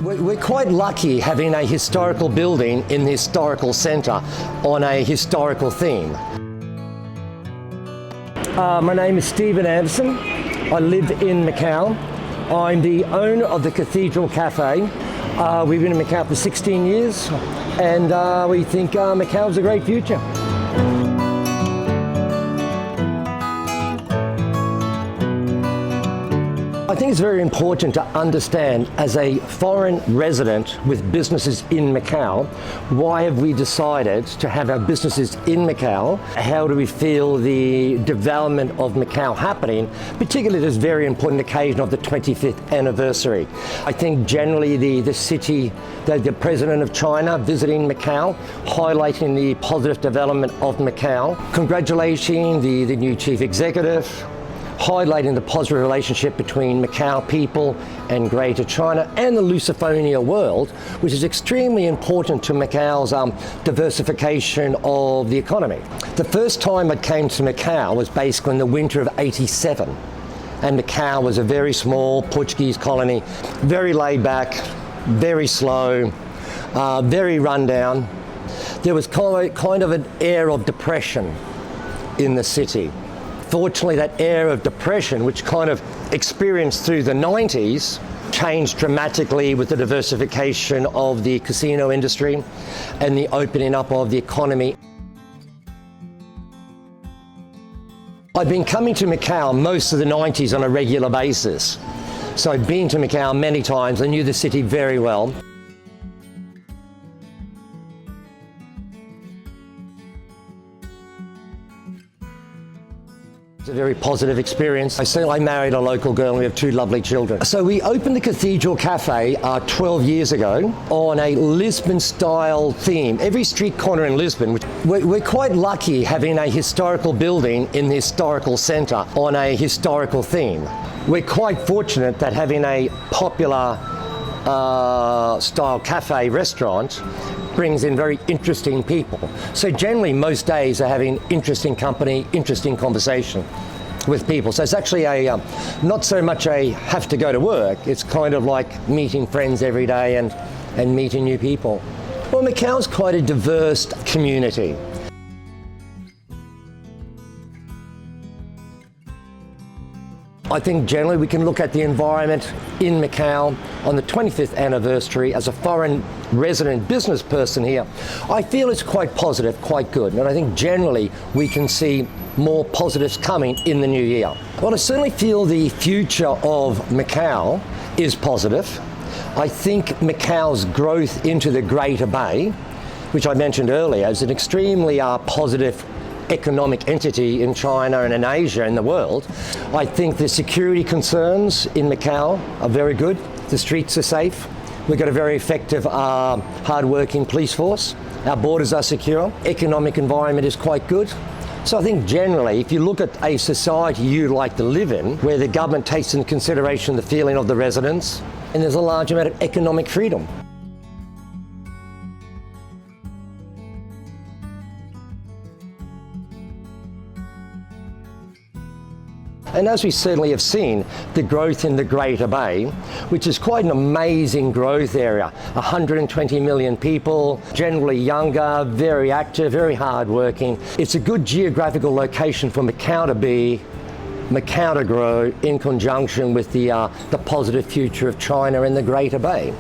We're quite lucky having a historical building in the historical centre on a historical theme. My name is Stephen Anderson. I live in Macau. I'm the owner of the Cathedral Cafe. We've been in Macau for 16 years and we think Macau has a great future. I think it's very important to understand, as a foreign resident with businesses in Macau, why have we decided to have our businesses in Macau? How do we feel the development of Macau happening, particularly this very important occasion of the 25th anniversary? I think generally the city, the President of China visiting Macau, highlighting the positive development of Macau, congratulating the new Chief Executive, highlighting the positive relationship between Macau people and Greater China and the Lusophonia world, which is extremely important to Macau's diversification of the economy. The first time I came to Macau was basically in the winter of '87, and Macau was a very small Portuguese colony, very laid back, very slow, very rundown. There was kind of an air of depression in the city. Fortunately, that air of depression, which kind of experienced through the 90s, changed dramatically with the diversification of the casino industry and the opening up of the economy. I've been coming to Macau most of the 90s on a regular basis. So I've been to Macau many times. I knew the city very well. It's a very positive experience. I married a local girl and we have two lovely children. So we opened the Cathedral Cafe 12 years ago on a Lisbon-style theme. Every street corner in Lisbon, we're quite lucky having a historical building in the historical centre on a historical theme. We're quite fortunate that having a popular style cafe restaurant brings in very interesting people. So generally most days are having interesting company, interesting conversation with people. So it's actually not so much a have to go to work, it's kind of like meeting friends every day and meeting new people. Well, Macau's quite a diverse community. I think generally we can look at the environment in Macau on the 25th anniversary. As a foreign resident business person here, I feel it's quite positive, quite good. And I think generally we can see more positives coming in the new year. Well, I certainly feel the future of Macau is positive. I think Macau's growth into the Greater Bay, which I mentioned earlier, is an extremely positive economic entity in China and in Asia and the world. I think the security concerns in Macau are very good. The streets are safe. We've got a very effective, hard-working police force. Our borders are secure. Economic environment is quite good. So I think generally, if you look at a society you'd like to live in, where the government takes into consideration the feeling of the residents, and there's a large amount of economic freedom. And as we certainly have seen, the growth in the Greater Bay, which is quite an amazing growth area. 120 million people, generally younger, very active, very hardworking. It's a good geographical location for Macau to be, Macau to grow in conjunction with the positive future of China and the Greater Bay.